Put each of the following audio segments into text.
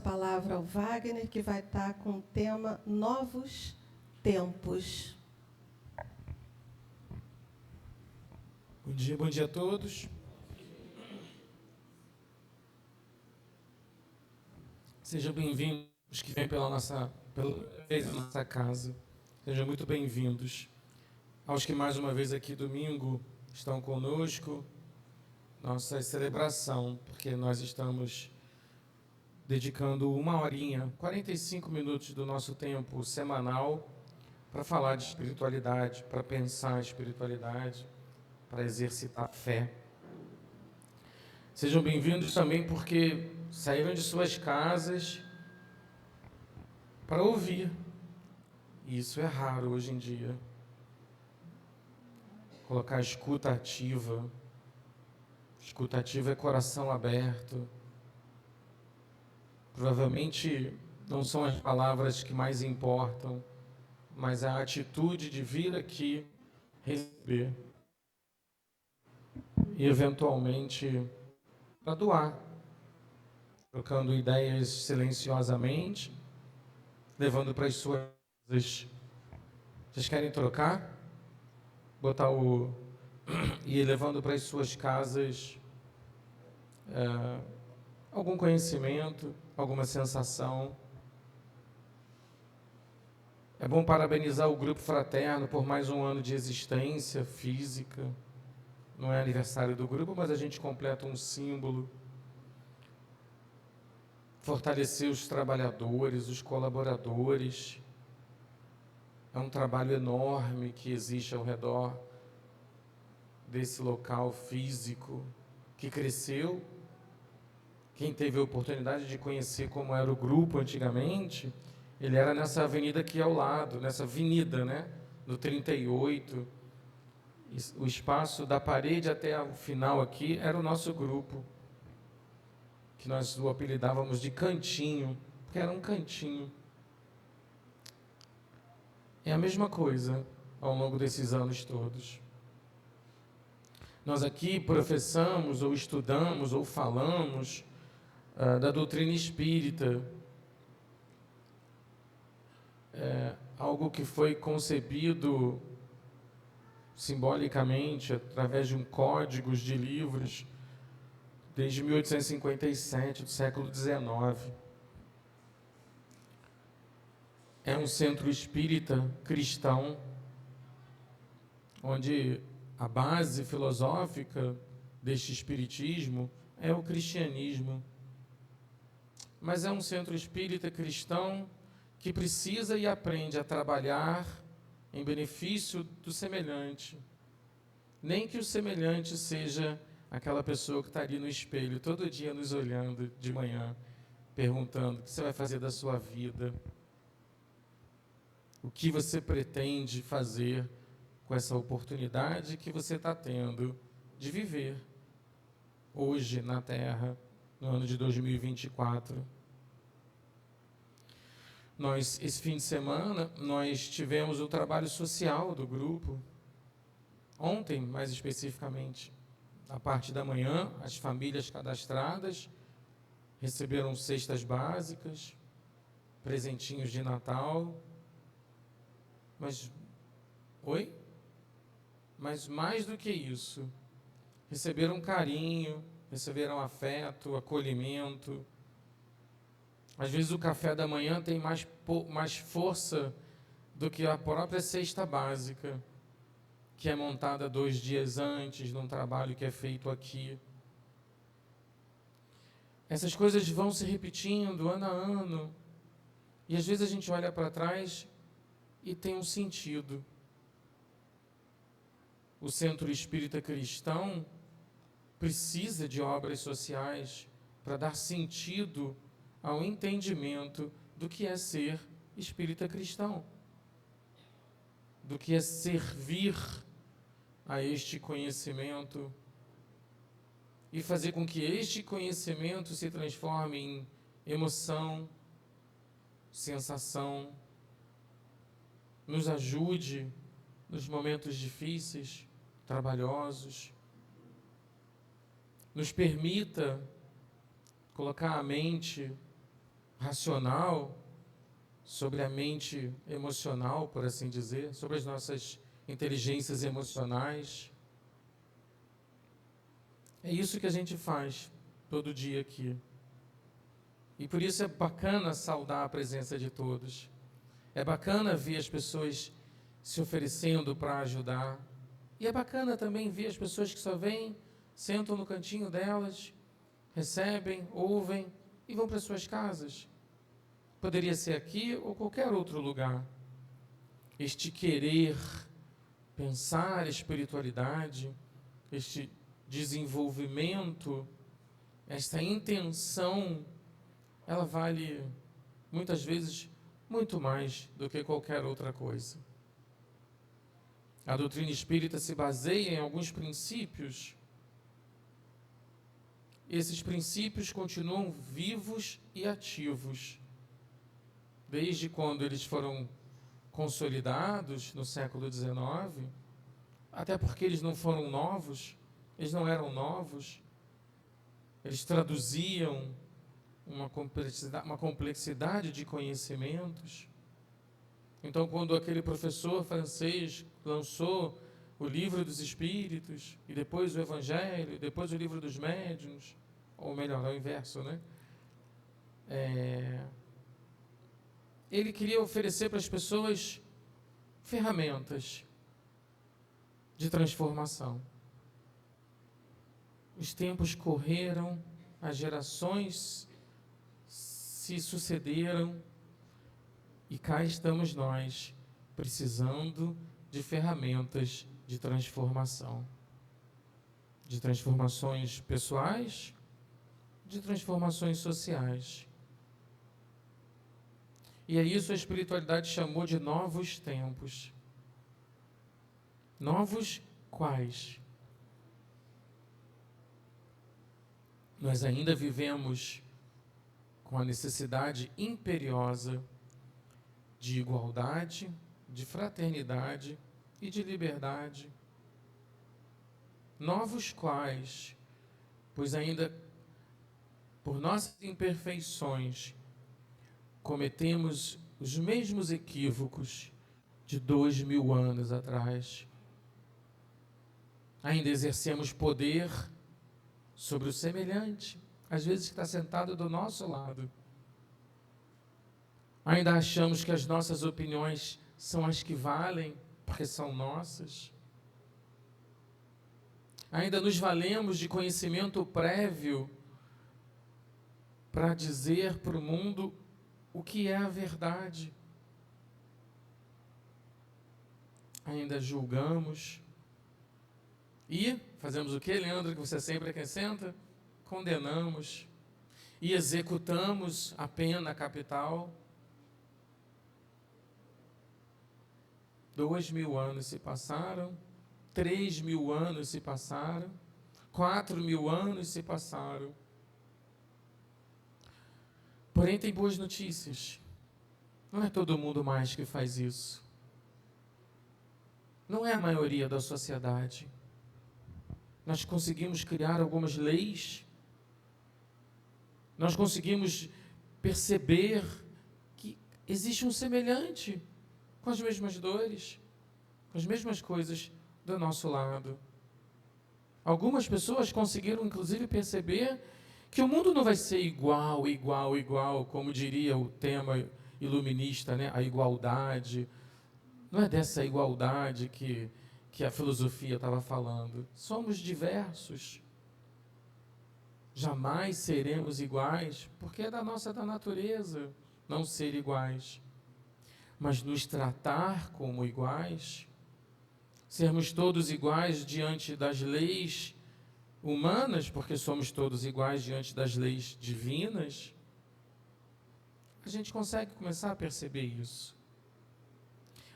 palavra ao Wagner, que vai estar com o tema Novos Tempos. Bom dia a todos. Sejam bem-vindos os que vêm pela vez na nossa casa. Sejam muito bem-vindos. Aos que mais uma vez aqui domingo estão conosco, nossa celebração, porque nós estamos dedicando 1 horinha, 45 minutos do nosso tempo semanal para falar de espiritualidade, para pensar a espiritualidade, para exercitar a fé. Sejam bem-vindos também porque saíram de suas casas para ouvir. E isso é raro hoje em dia. Colocar escuta ativa. Escuta ativa é coração aberto. Provavelmente não são as palavras que mais importam, mas a atitude de vir aqui receber. E eventualmente para doar, trocando ideias silenciosamente, levando para as suas casas. Vocês querem trocar? E ir levando para as suas casas algum conhecimento, alguma sensação. É bom parabenizar o Grupo Fraterno por mais um ano de existência física. Não é aniversário do grupo, mas a gente completa um símbolo. Fortalecer os trabalhadores, os colaboradores. É um trabalho enorme que existe ao redor desse local físico, que cresceu. Quem teve a oportunidade de conhecer como era o grupo antigamente, ele era nessa avenida aqui ao lado, nessa avenida, né? No 38. O espaço da parede até o final aqui era o nosso grupo, que nós o apelidávamos de cantinho, porque era um cantinho. É a mesma coisa ao longo desses anos todos. Nós aqui professamos, ou estudamos, ou falamos da doutrina espírita. Algo que foi concebido simbolicamente, através de um código de livros, desde 1857, do século XIX. É um centro espírita cristão, onde a base filosófica deste espiritismo é o cristianismo. Mas é um centro espírita cristão que precisa e aprende a trabalhar em benefício do semelhante. Nem que o semelhante seja aquela pessoa que está ali no espelho, todo dia nos olhando de manhã, perguntando o que você vai fazer da sua vida, o que você pretende fazer com essa oportunidade que você está tendo de viver hoje na Terra, no ano de 2024. Esse fim de semana, nós tivemos o trabalho social do grupo. Ontem, mais especificamente, a parte da manhã, as famílias cadastradas receberam cestas básicas, presentinhos de Natal. Mas mais do que isso, receberam carinho, receberam afeto, acolhimento. Às vezes o café da manhã tem mais força do que a própria cesta básica, que é montada 2 dias antes, num trabalho que é feito aqui. Essas coisas vão se repetindo ano a ano, e às vezes a gente olha para trás e tem um sentido. O Centro Espírita Cristão precisa de obras sociais para dar sentido ao entendimento do que é ser espírita cristão, do que é servir a este conhecimento e fazer com que este conhecimento se transforme em emoção, sensação, nos ajude nos momentos difíceis, trabalhosos, nos permita colocar a mente racional, sobre a mente emocional, por assim dizer, sobre as nossas inteligências emocionais. É isso que a gente faz todo dia aqui. E por isso é bacana saudar a presença de todos. É bacana ver as pessoas se oferecendo para ajudar. E é bacana também ver as pessoas que só vêm, sentam no cantinho delas, recebem, ouvem e vão para suas casas. Poderia ser aqui ou qualquer outro lugar. Este querer pensar a espiritualidade, este desenvolvimento, esta intenção, ela vale muitas vezes muito mais do que qualquer outra coisa. A doutrina espírita se baseia em alguns princípios. Esses princípios continuam vivos e ativos, desde quando eles foram consolidados no século XIX, até porque eles não foram novos, eles não eram novos, eles traduziam uma complexidade de conhecimentos. Então, quando aquele professor francês lançou o Livro dos Espíritos, e depois o Evangelho, depois o Livro dos Médiuns, ou melhor, ao inverso, né? Ele queria oferecer para as pessoas ferramentas de transformação. Os tempos correram, as gerações se sucederam e cá estamos nós, precisando de ferramentas de transformação. De transformações pessoais, de transformações sociais. E é isso a espiritualidade chamou de novos tempos. Novos quais? Nós ainda vivemos com a necessidade imperiosa de igualdade, de fraternidade e de liberdade. Novos quais? Pois ainda, por nossas imperfeições, cometemos os mesmos equívocos de 2000 anos atrás. Ainda exercemos poder sobre o semelhante, às vezes que está sentado do nosso lado. Ainda achamos que as nossas opiniões são as que valem, porque são nossas. Ainda nos valemos de conhecimento prévio para dizer para o mundo o que é a verdade. Ainda julgamos. E fazemos o que, Leandro, que você sempre acrescenta? Condenamos. E executamos a pena capital. 2000 anos se passaram, 3000 anos se passaram, 4000 anos se passaram. Porém, tem boas notícias. Não é todo mundo mais que faz isso. Não é a maioria da sociedade. Nós conseguimos criar algumas leis. Nós conseguimos perceber que existe um semelhante com as mesmas dores, com as mesmas coisas do nosso lado. Algumas pessoas conseguiram, inclusive, perceber que o mundo não vai ser igual, como diria o tema iluminista, né? A igualdade. Não é dessa igualdade que a filosofia estava falando. Somos diversos. Jamais seremos iguais, porque é da natureza não ser iguais. Mas nos tratar como iguais, sermos todos iguais diante das leis humanas, porque somos todos iguais diante das leis divinas, a gente consegue começar a perceber isso.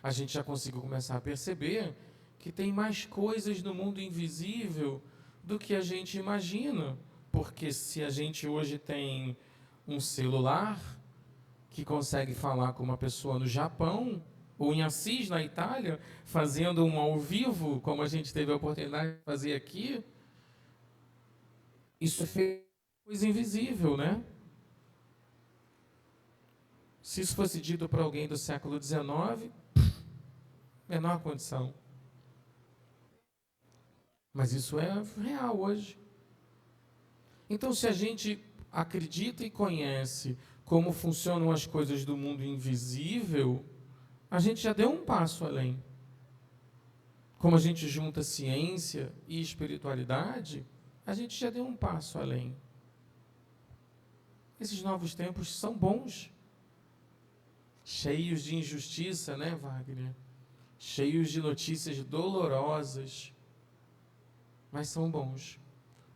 A gente já conseguiu começar a perceber que tem mais coisas no mundo invisível do que a gente imagina, porque se a gente hoje tem um celular que consegue falar com uma pessoa no Japão, ou em Assis, na Itália, fazendo um ao vivo, como a gente teve a oportunidade de fazer aqui, isso é coisa invisível, né? Se isso fosse dito para alguém do século XIX, menor condição. Mas isso é real hoje. Então, se a gente acredita e conhece como funcionam as coisas do mundo invisível, a gente já deu um passo além. Como a gente junta ciência e espiritualidade, a gente já deu um passo além. Esses novos tempos são bons. Cheios de injustiça, né, Wagner? Cheios de notícias dolorosas, mas são bons,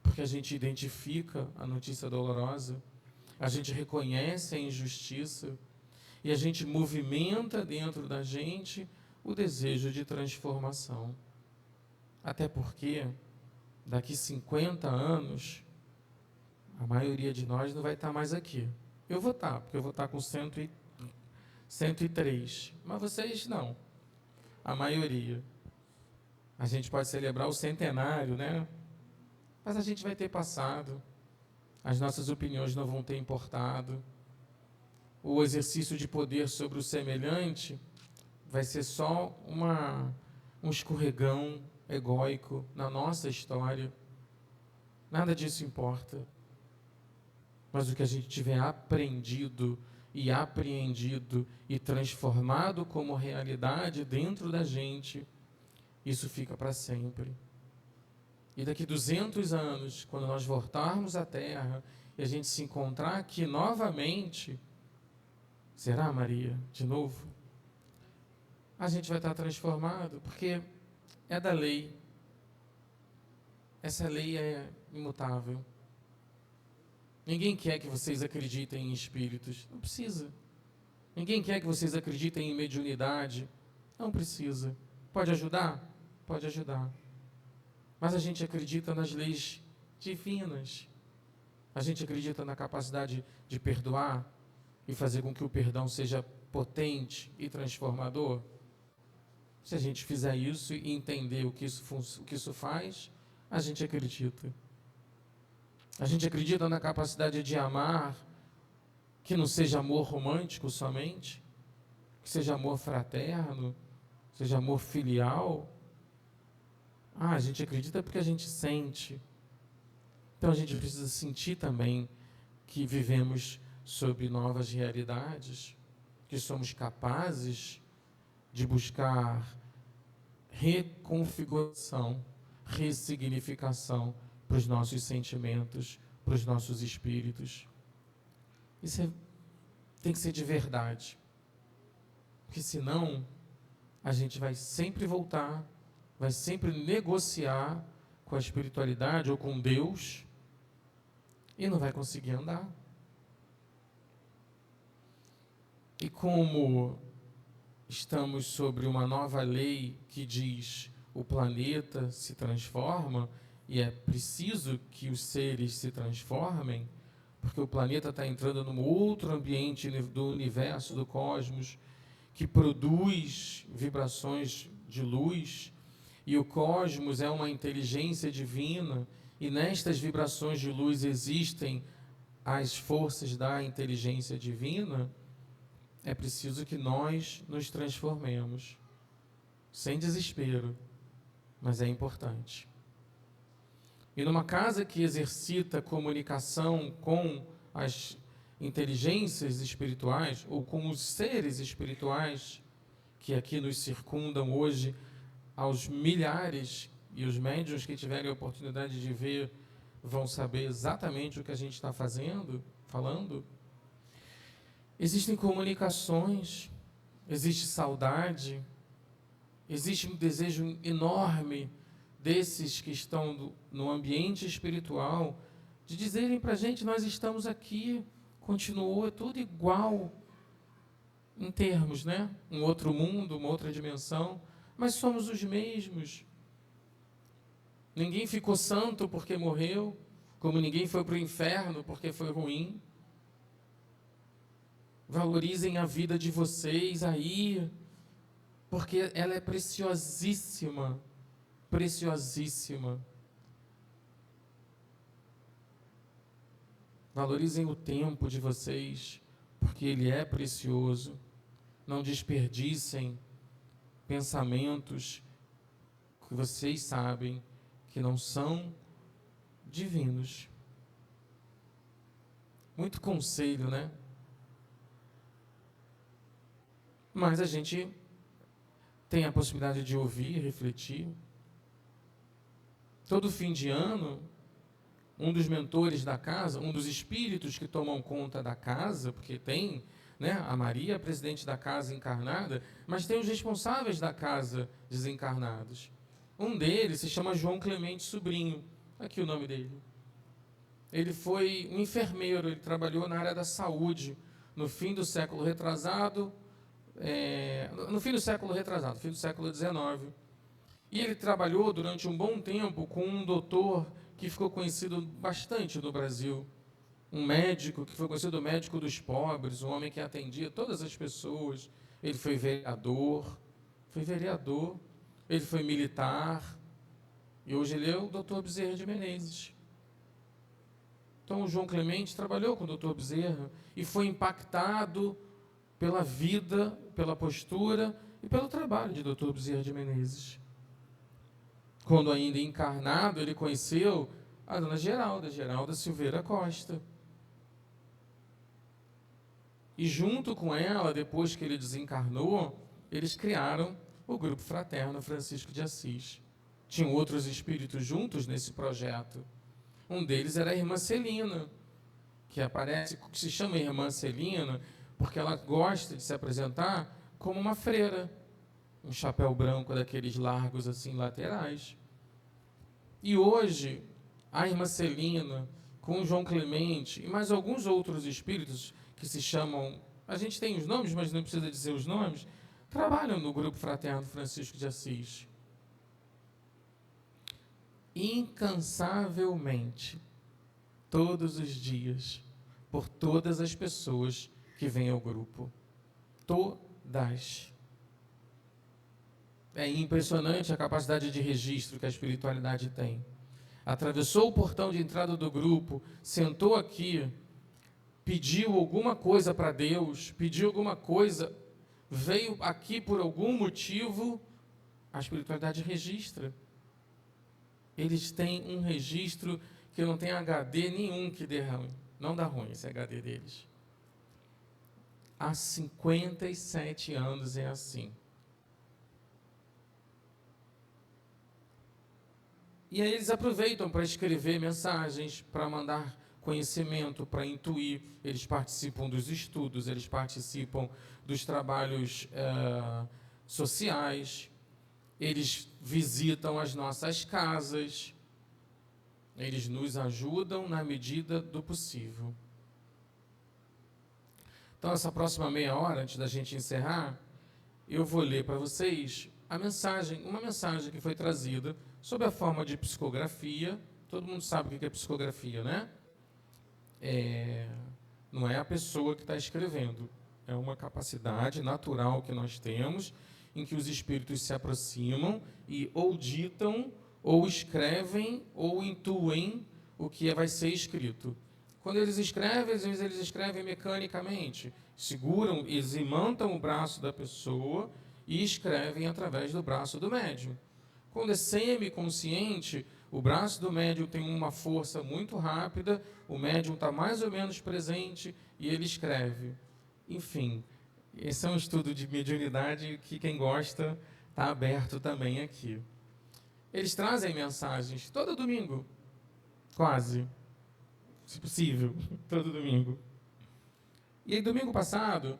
porque a gente identifica a notícia dolorosa, a gente reconhece a injustiça e a gente movimenta dentro da gente o desejo de transformação. Até porque, daqui 50 anos, a maioria de nós não vai estar mais aqui. Eu vou estar, porque eu vou estar com 103, mas vocês não. A maioria. A gente pode celebrar o centenário, né? Mas a gente vai ter passado. As nossas opiniões não vão ter importado. O exercício de poder sobre o semelhante vai ser só um escorregão egóico na nossa história. Nada disso importa. Mas o que a gente tiver aprendido e apreendido e transformado como realidade dentro da gente, isso fica para sempre. E daqui 200 anos, quando nós voltarmos à Terra e a gente se encontrar aqui novamente, será, Maria, de novo? A gente vai estar transformado, porque é da lei. Essa lei é imutável. Ninguém quer que vocês acreditem em espíritos. Não precisa. Ninguém quer que vocês acreditem em mediunidade. Não precisa. Pode ajudar? Pode ajudar. Mas a gente acredita nas leis divinas. A gente acredita na capacidade de perdoar e fazer com que o perdão seja potente e transformador. Se a gente fizer isso e entender o que isso faz, a gente acredita. A gente acredita na capacidade de amar, que não seja amor romântico somente, que seja amor fraterno, seja amor filial. A gente acredita porque a gente sente. Então a gente precisa sentir também que vivemos sob novas realidades, que somos capazes de buscar reconfiguração, ressignificação para os nossos sentimentos, para os nossos espíritos. Isso tem que ser de verdade. Porque senão a gente vai sempre voltar, vai sempre negociar com a espiritualidade ou com Deus e não vai conseguir andar. E como estamos sobre uma nova lei que diz o planeta se transforma e é preciso que os seres se transformem, porque o planeta está entrando num outro ambiente do universo, do cosmos, que produz vibrações de luz, e o cosmos é uma inteligência divina, e nestas vibrações de luz existem as forças da inteligência divina. É preciso que nós nos transformemos, sem desespero, mas é importante. E numa casa que exercita comunicação com as inteligências espirituais, ou com os seres espirituais que aqui nos circundam hoje, aos milhares, e os médiuns que tiverem a oportunidade de ver vão saber exatamente o que a gente está falando. Existem comunicações, existe saudade, existe um desejo enorme desses que estão no ambiente espiritual, de dizerem para a gente, nós estamos aqui, continuou, é tudo igual, em termos, né? Um outro mundo, uma outra dimensão, mas somos os mesmos. Ninguém ficou santo porque morreu, como ninguém foi para o inferno porque foi ruim. Valorizem a vida de vocês aí, porque ela é preciosíssima, preciosíssima. Valorizem o tempo de vocês, porque ele é precioso. Não desperdicem pensamentos que vocês sabem que não são divinos. Muito conselho, né? Mas a gente tem a possibilidade de ouvir, refletir. Todo fim de ano, um dos mentores da casa, um dos espíritos que tomam conta da casa, porque tem, né, a Maria, a presidente da casa encarnada, mas tem os responsáveis da casa desencarnados. Um deles se chama João Clemente Sobrinho. Aqui o nome dele. Ele foi um enfermeiro, ele trabalhou na área da saúde no fim do século retrasado, fim do século XIX. E ele trabalhou durante um bom tempo com um doutor que ficou conhecido bastante no Brasil, um médico que foi conhecido o médico dos pobres, um homem que atendia todas as pessoas. Ele foi vereador, ele foi militar, e hoje ele é o Dr. Bezerra de Menezes. Então, o João Clemente trabalhou com o Dr. Bezerra e foi impactado pela vida, pela postura e pelo trabalho de Dr. Bezerra de Menezes. Quando ainda encarnado, ele conheceu a dona Geralda Silveira Costa. E junto com ela, depois que ele desencarnou, eles criaram o Grupo Fraterno Francisco de Assis. Tinham outros espíritos juntos nesse projeto. Um deles era a irmã Celina, que se chama Irmã Celina porque ela gosta de se apresentar como uma freira, um chapéu branco daqueles largos assim laterais. E hoje, a irmã Celina, com o João Clemente e mais alguns outros espíritos que se chamam, a gente tem os nomes, mas não precisa dizer os nomes, trabalham no Grupo Fraterno Francisco de Assis. Incansavelmente, todos os dias, por todas as pessoas que vêm ao grupo. Todas. É impressionante a capacidade de registro que a espiritualidade tem. Atravessou o portão de entrada do grupo, sentou aqui, pediu alguma coisa para Deus, pediu alguma coisa, veio aqui por algum motivo, a espiritualidade registra. Eles têm um registro que não tem HD nenhum que dê ruim. Não dá ruim esse HD deles. Há 57 anos é assim. E aí eles aproveitam para escrever mensagens, para mandar conhecimento, para intuir. Eles participam dos estudos, eles participam dos trabalhos sociais. Eles visitam as nossas casas, eles nos ajudam na medida do possível. Então, essa próxima meia hora, antes da gente encerrar, eu vou ler para vocês uma mensagem que foi trazida sob a forma de psicografia. Todo mundo sabe o que é psicografia, né? Não é a pessoa que está escrevendo, é uma capacidade natural que nós temos, em que os espíritos se aproximam e ou ditam, ou escrevem, ou intuem o que vai ser escrito. Quando eles escrevem, às vezes eles escrevem mecanicamente, seguram, eles imantam o braço da pessoa e escrevem através do braço do médium. Quando é semiconsciente, o braço do médium tem uma força muito rápida, o médium está mais ou menos presente e ele escreve. Enfim, esse é um estudo de mediunidade que quem gosta está aberto também aqui. Eles trazem mensagens todo domingo, quase, se possível, todo domingo. E aí, domingo passado,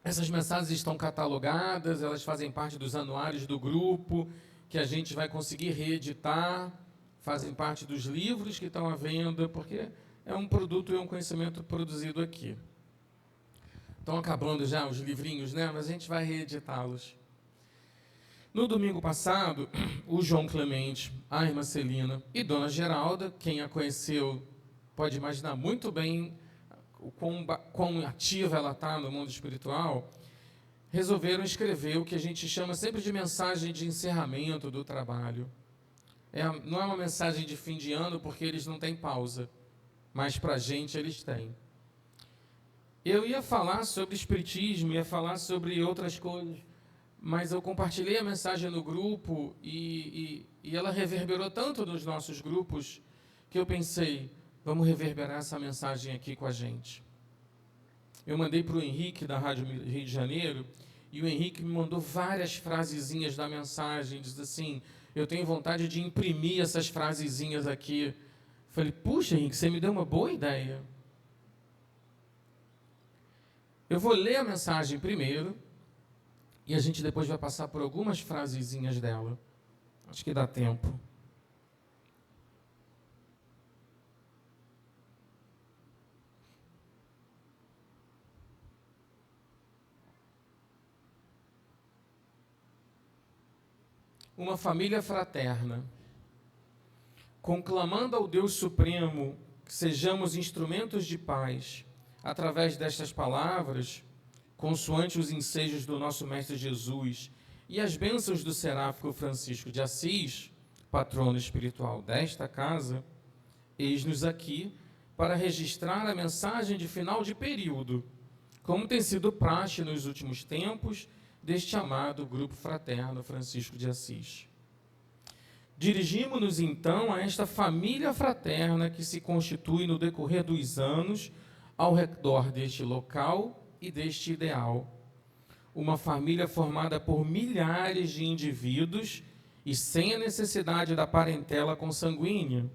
essas mensagens estão catalogadas, elas fazem parte dos anuários do grupo, que a gente vai conseguir reeditar, fazem parte dos livros que estão à venda, porque é um produto e um conhecimento produzido aqui. Estão acabando já os livrinhos, né? Mas a gente vai reeditá-los. No domingo passado, o João Clemente, a irmã Celina e Dona Geralda, quem a conheceu pode imaginar muito bem o quão ativa ela está no mundo espiritual, resolveram escrever o que a gente chama sempre de mensagem de encerramento do trabalho. Não é uma mensagem de fim de ano, porque eles não têm pausa, mas para a gente eles têm. Eu ia falar sobre espiritismo, ia falar sobre outras coisas, mas eu compartilhei a mensagem no grupo e ela reverberou tanto nos nossos grupos que eu pensei, vamos reverberar essa mensagem aqui com a gente. Eu mandei para o Henrique, da Rádio Rio de Janeiro, e o Henrique me mandou várias frasezinhas da mensagem, diz assim, eu tenho vontade de imprimir essas frasezinhas aqui. Falei, puxa, Henrique, você me deu uma boa ideia. Eu vou ler a mensagem primeiro, e a gente depois vai passar por algumas frasezinhas dela. Acho que dá tempo. Uma família fraterna, conclamando ao Deus Supremo que sejamos instrumentos de paz, através destas palavras, consoante os ensejos do nosso Mestre Jesus e as bênçãos do seráfico Francisco de Assis, patrono espiritual desta casa, eis-nos aqui para registrar a mensagem de final de período, como tem sido praxe nos últimos tempos, deste amado grupo fraterno Francisco de Assis. Dirigimos-nos, então, a esta família fraterna que se constitui no decorrer dos anos ao redor deste local e deste ideal. Uma família formada por milhares de indivíduos e sem a necessidade da parentela consanguínea,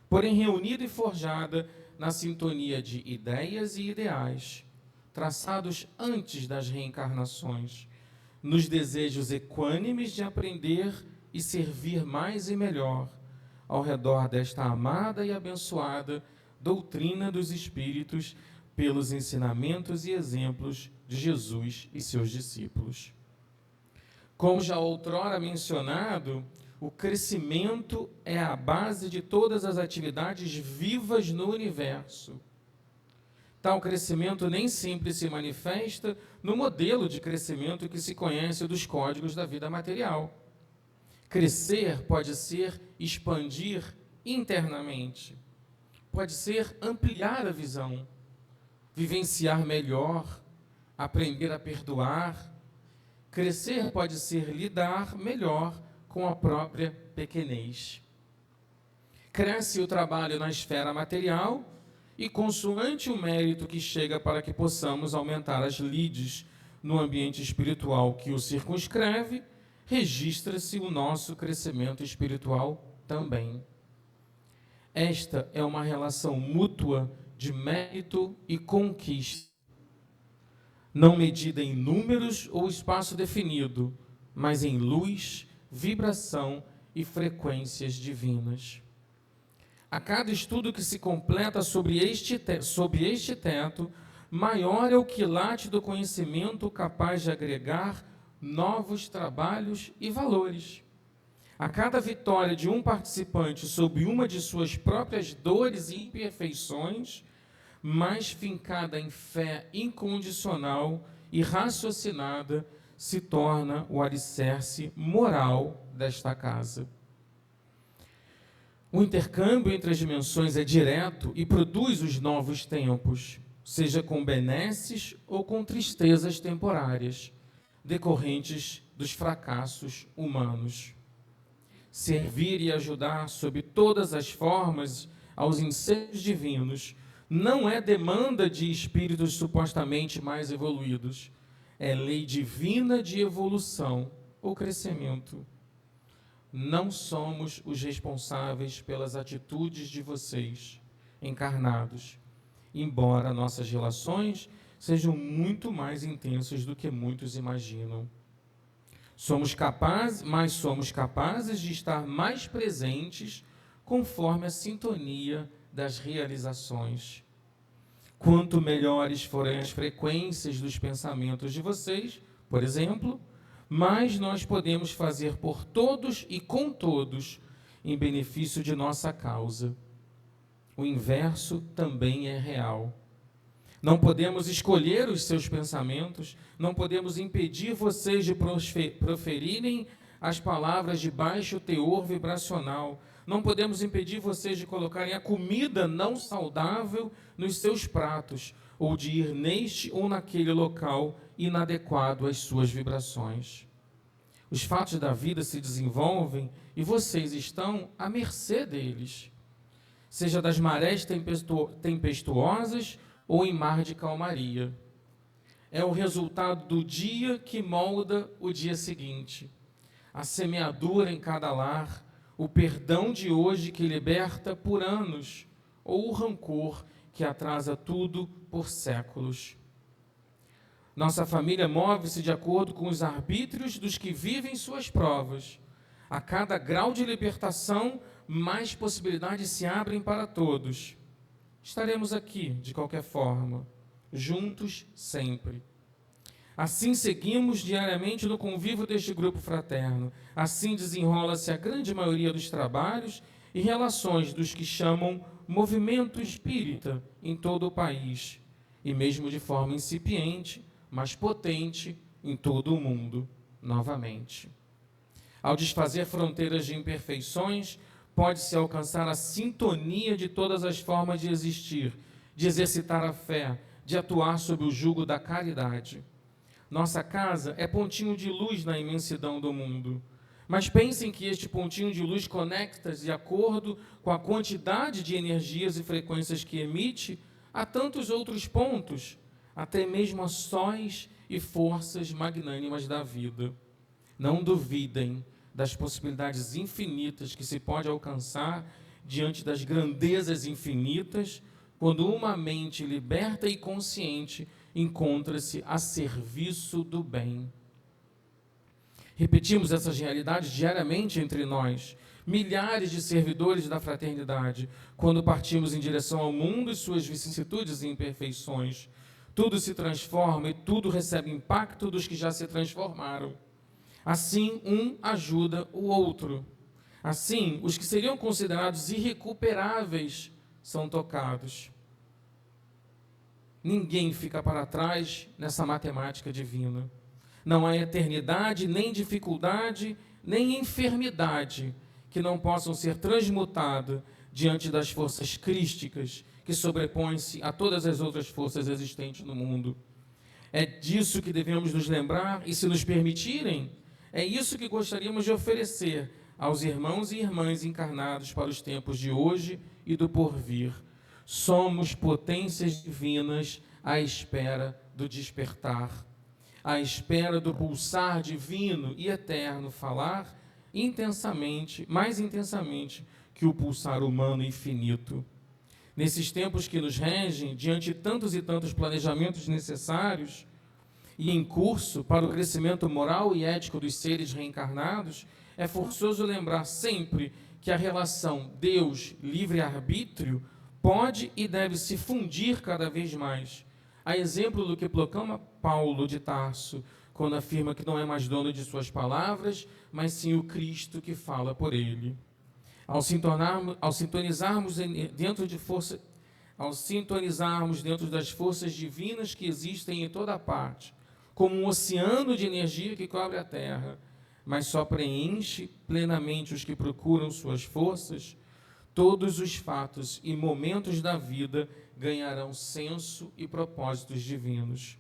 porém reunida e forjada na sintonia de ideias e ideais, traçados antes das reencarnações, nos desejos equânimes de aprender e servir mais e melhor, ao redor desta amada e abençoada doutrina dos Espíritos, pelos ensinamentos e exemplos de Jesus e seus discípulos. Como já outrora mencionado, o crescimento é a base de todas as atividades vivas no universo. Tal crescimento nem sempre se manifesta no modelo de crescimento que se conhece dos códigos da vida material. Crescer pode ser expandir internamente, pode ser ampliar a visão, vivenciar melhor, aprender a perdoar. Crescer pode ser lidar melhor com a própria pequenez. Cresce o trabalho na esfera material e, consoante o mérito que chega para que possamos aumentar as lides no ambiente espiritual que o circunscreve, registra-se o nosso crescimento espiritual também. Esta é uma relação mútua de mérito e conquista, não medida em números ou espaço definido, mas em luz, vibração e frequências divinas. A cada estudo que se completa sob este teto, maior é o quilate do conhecimento capaz de agregar novos trabalhos e valores. A cada vitória de um participante sob uma de suas próprias dores e imperfeições, mais fincada em fé incondicional e raciocinada, se torna o alicerce moral desta casa. O intercâmbio entre as dimensões é direto e produz os novos tempos, seja com benesses ou com tristezas temporárias, decorrentes dos fracassos humanos. Servir e ajudar sob todas as formas aos enseios divinos não é demanda de espíritos supostamente mais evoluídos, é lei divina de evolução ou crescimento. Não somos os responsáveis pelas atitudes de vocês, encarnados, embora nossas relações sejam muito mais intensas do que muitos imaginam. Somos capazes de estar mais presentes conforme a sintonia das realizações. Quanto melhores forem as frequências dos pensamentos de vocês, por exemplo, mais nós podemos fazer por todos e com todos, em benefício de nossa causa. O inverso também é real. Não podemos escolher os seus pensamentos, não podemos impedir vocês de proferirem as palavras de baixo teor vibracional, não podemos impedir vocês de colocarem a comida não saudável nos seus pratos, ou de ir neste ou naquele local inadequado às suas vibrações. Os fatos da vida se desenvolvem e vocês estão à mercê deles, seja das marés tempestuosas ou em mar de calmaria. É o resultado do dia que molda o dia seguinte, a semeadura em cada lar, o perdão de hoje que liberta por anos, ou o rancor que atrasa tudo por séculos. Nossa família move-se de acordo com os arbítrios dos que vivem suas provas. A cada grau de libertação, mais possibilidades se abrem para todos. Estaremos aqui, de qualquer forma, juntos sempre. Assim seguimos diariamente no convívio deste grupo fraterno. Assim desenrola-se a grande maioria dos trabalhos e relações dos que chamam movimento espírita em todo o país, e mesmo de forma incipiente, mas potente em todo o mundo, novamente. Ao desfazer fronteiras de imperfeições, pode-se alcançar a sintonia de todas as formas de existir, de exercitar a fé, de atuar sob o jugo da caridade. Nossa casa é pontinho de luz na imensidão do mundo. Mas pensem que este pontinho de luz conecta-se de acordo com a quantidade de energias e frequências que emite a tantos outros pontos, até mesmo a sóis e forças magnânimas da vida. Não duvidem das possibilidades infinitas que se pode alcançar diante das grandezas infinitas, quando uma mente liberta e consciente encontra-se a serviço do bem. Repetimos essas realidades diariamente entre nós, milhares de servidores da fraternidade, quando partimos em direção ao mundo e suas vicissitudes e imperfeições. Tudo se transforma e tudo recebe impacto dos que já se transformaram. Assim, um ajuda o outro. Assim, os que seriam considerados irrecuperáveis são tocados. Ninguém fica para trás nessa matemática divina. Não há eternidade, nem dificuldade, nem enfermidade que não possam ser transmutadas diante das forças crísticas que sobrepõem-se a todas as outras forças existentes no mundo. É disso que devemos nos lembrar e, se nos permitirem, é isso que gostaríamos de oferecer aos irmãos e irmãs encarnados para os tempos de hoje e do porvir. Somos potências divinas à espera do despertar, à espera do pulsar divino e eterno falar intensamente, mais intensamente que o pulsar humano infinito. Nesses tempos que nos regem, diante de tantos e tantos planejamentos necessários e em curso para o crescimento moral e ético dos seres reencarnados, é forçoso lembrar sempre que a relação Deus-livre-arbítrio pode e deve se fundir cada vez mais, a exemplo do que proclama Paulo de Tarso, quando afirma que não é mais dono de suas palavras, mas sim o Cristo que fala por ele. Ao sintonizarmos dentro das forças divinas que existem em toda parte, como um oceano de energia que cobre a Terra, mas só preenche plenamente os que procuram suas forças, todos os fatos e momentos da vida ganharão senso e propósitos divinos.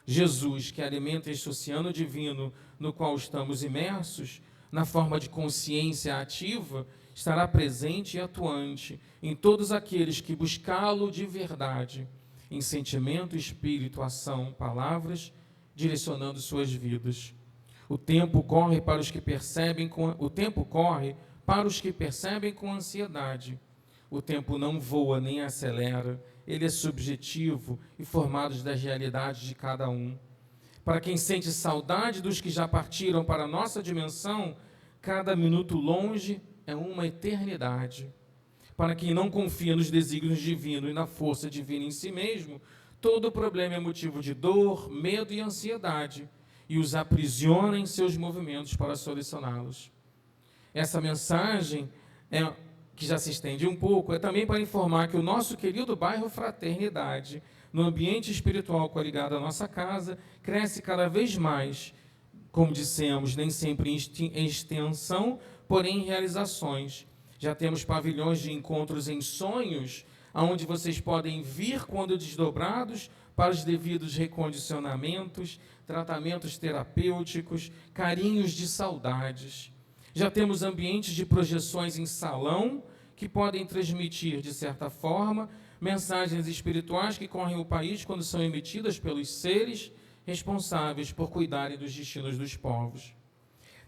Jesus, que alimenta este oceano divino no qual estamos imersos, na forma de consciência ativa, estará presente e atuante em todos aqueles que buscá-lo de verdade, em sentimento, espírito, ação, palavras, direcionando suas vidas. O tempo corre para os que percebem com ansiedade. O tempo não voa nem acelera, ele é subjetivo e formado das realidades de cada um. Para quem sente saudade dos que já partiram para a nossa dimensão, cada minuto longe é uma eternidade. Para quem não confia nos desígnios divinos e na força divina em si mesmo, todo problema é motivo de dor, medo e ansiedade, e os aprisiona em seus movimentos para solucioná-los. Essa mensagem, que já se estende um pouco, é também para informar que o nosso querido bairro Fraternidade, no ambiente espiritual coligado à nossa casa, cresce cada vez mais, como dissemos, nem sempre em extensão, porém em realizações. Já temos pavilhões de encontros em sonhos, aonde vocês podem vir quando desdobrados para os devidos recondicionamentos, tratamentos terapêuticos, carinhos de saudades. Já temos ambientes de projeções em salão, que podem transmitir, de certa forma, mensagens espirituais que correm o país quando são emitidas pelos seres responsáveis por cuidarem dos destinos dos povos.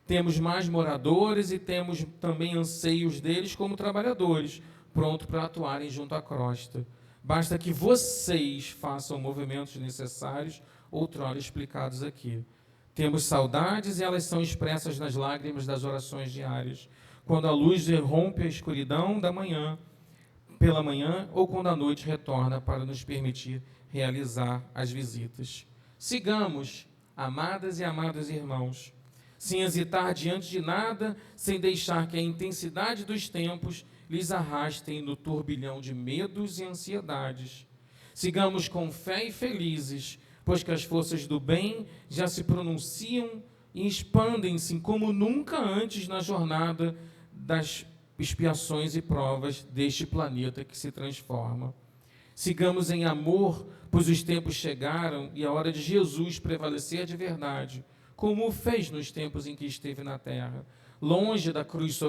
Temos mais moradores e temos também anseios deles como trabalhadores, prontos para atuarem junto à crosta. Basta que vocês façam movimentos necessários, outrora explicados aqui. Temos saudades e elas são expressas nas lágrimas das orações diárias, quando a luz rompe a escuridão da manhã, pela manhã, ou quando a noite retorna para nos permitir realizar as visitas. Sigamos, amadas e amados irmãos, sem hesitar diante de nada, sem deixar que a intensidade dos tempos lhes arrastem no turbilhão de medos e ansiedades. Sigamos com fé e felizes, pois que as forças do bem já se pronunciam e expandem-se como nunca antes na jornada das expiações e provas deste planeta que se transforma. Sigamos em amor, pois os tempos chegaram e a hora de Jesus prevalecer de verdade, como o fez nos tempos em que esteve na terra, longe da cruz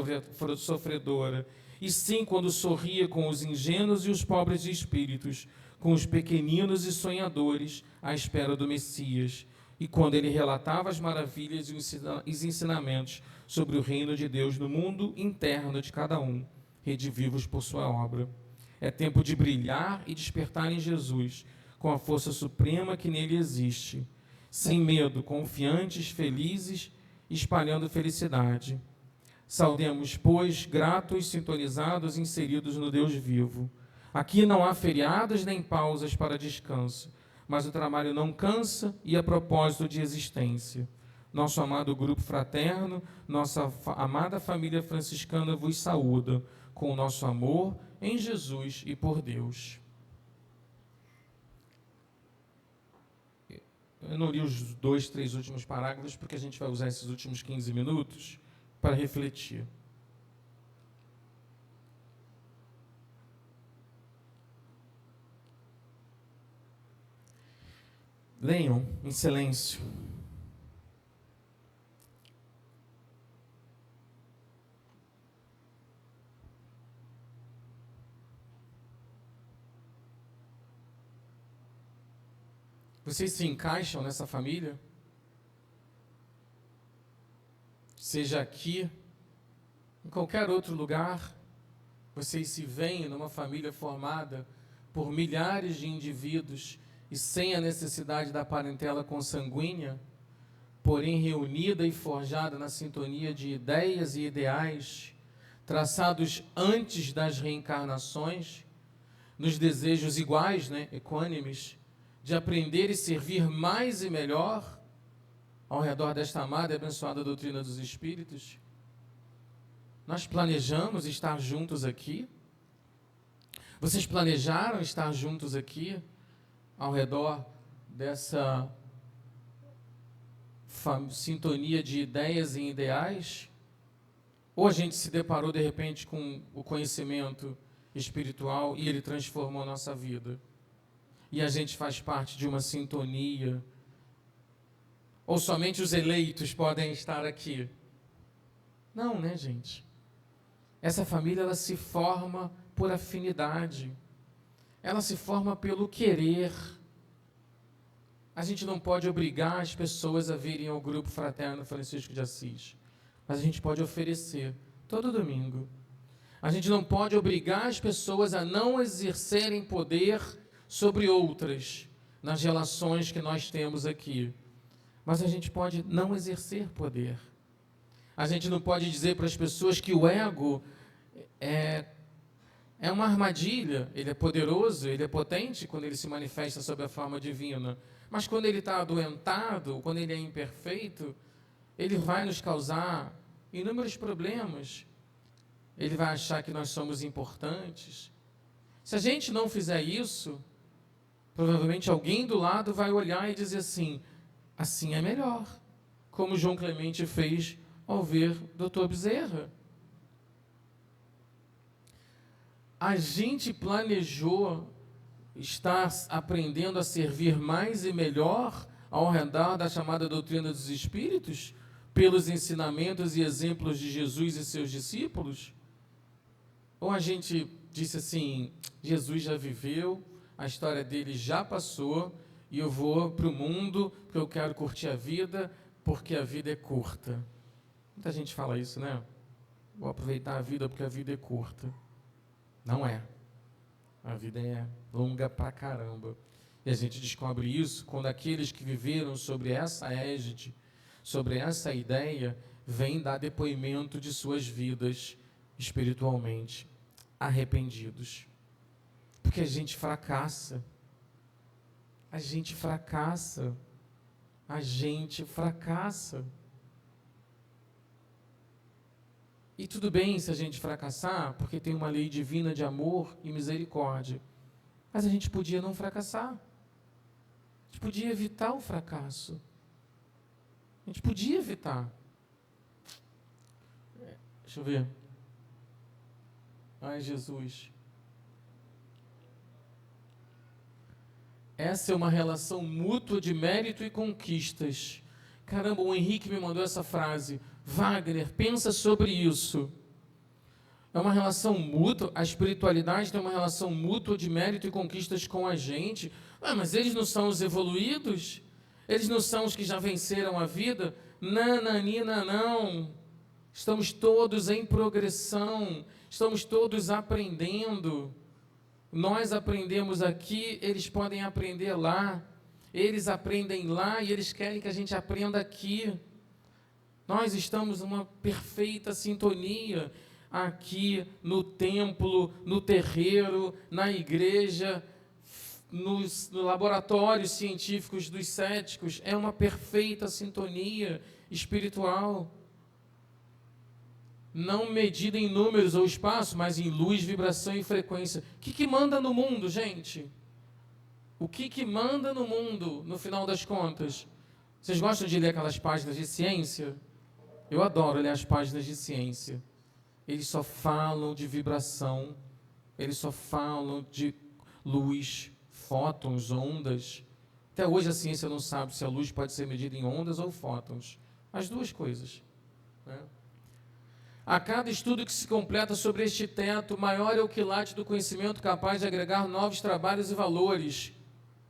sofredora, e sim quando sorria com os ingênuos e os pobres de espíritos, com os pequeninos e sonhadores à espera do Messias, e quando ele relatava as maravilhas e os ensinamentos sobre o reino de Deus no mundo interno de cada um, redivivos por sua obra. É tempo de brilhar e despertar em Jesus, com a força suprema que nele existe, sem medo, confiantes, felizes, espalhando felicidade. Saudemos, pois, gratos, sintonizados, inseridos no Deus vivo. Aqui não há feriados nem pausas para descanso, mas o trabalho não cansa e é propósito de existência. Nosso amado grupo fraterno, nossa amada família franciscana vos saúda, com o nosso amor em Jesus e por Deus. Eu não li os 2, 3 últimos parágrafos, porque a gente vai usar esses últimos 15 minutos para refletir. Leiam em silêncio. Vocês se encaixam nessa família? Seja aqui, em qualquer outro lugar, vocês se veem numa família formada por milhares de indivíduos e sem a necessidade da parentela consanguínea, porém reunida e forjada na sintonia de ideias e ideais, traçados antes das reencarnações, nos desejos iguais, equânimes, de aprender e servir mais e melhor ao redor desta amada e abençoada doutrina dos Espíritos. Nós planejamos estar juntos aqui? Vocês planejaram estar juntos aqui, ao redor dessa sintonia de ideias e ideais? Ou a gente se deparou, de repente, com o conhecimento espiritual e ele transformou a nossa vida? E a gente faz parte de uma sintonia? Ou somente os eleitos podem estar aqui? Não, gente? Essa família, ela se forma por afinidade. Ela se forma pelo querer. A gente não pode obrigar as pessoas a virem ao grupo fraterno Francisco de Assis, mas a gente pode oferecer todo domingo. A gente não pode obrigar as pessoas a não exercerem poder sobre outras nas relações que nós temos aqui, mas a gente pode não exercer poder. A gente não pode dizer para as pessoas que o ego é uma armadilha. Ele é poderoso, ele é potente quando ele se manifesta sob a forma divina, mas quando ele está adoentado, quando ele é imperfeito, ele vai nos causar inúmeros problemas. Ele vai achar que nós somos importantes. Se a gente não fizer isso, provavelmente alguém do lado vai olhar e dizer assim é melhor, como João Clemente fez ao ver Dr. Bezerra. A gente planejou está aprendendo a servir mais e melhor ao redor da chamada doutrina dos Espíritos, pelos ensinamentos e exemplos de Jesus e seus discípulos? Ou a gente disse assim, Jesus já viveu, a história dele já passou, e eu vou para o mundo porque eu quero curtir a vida, porque a vida é curta. Muita gente fala isso, né? Vou aproveitar a vida porque a vida é curta. Não é. A vida é longa pra caramba. E a gente descobre isso quando aqueles que viveram sobre essa égide, sobre essa ideia, vêm dar depoimento de suas vidas espiritualmente arrependidos. Porque a gente fracassa. A gente fracassa. A gente fracassa. E tudo bem se a gente fracassar, porque tem uma lei divina de amor e misericórdia. Mas a gente podia não fracassar. A gente podia evitar o fracasso. A gente podia evitar. Deixa eu ver. Ai, Jesus. Essa é uma relação mútua de mérito e conquistas. Caramba, o Henrique me mandou essa frase. Wagner, pensa sobre isso. É uma relação mútua, a espiritualidade tem uma relação mútua de mérito e conquistas com a gente. Mas eles não são os evoluídos? Eles não são os que já venceram a vida? Nananina, não. Estamos todos em progressão, estamos todos aprendendo. Nós aprendemos aqui, eles podem aprender lá. Eles aprendem lá e eles querem que a gente aprenda aqui. Nós estamos numa perfeita sintonia aqui no templo, no terreiro, na igreja, nos laboratórios científicos dos céticos. É uma perfeita sintonia espiritual. Não medida em números ou espaço, mas em luz, vibração e frequência. O que manda no mundo, gente? O que manda no mundo, no final das contas? Vocês gostam de ler aquelas páginas de ciência? Eu adoro ler as páginas de ciência. Eles só falam de vibração, eles só falam de luz, fótons, ondas. Até hoje a ciência não sabe se a luz pode ser medida em ondas ou fótons. As duas coisas, né? A cada estudo que se completa sobre este teto, maior é o quilate do conhecimento capaz de agregar novos trabalhos e valores.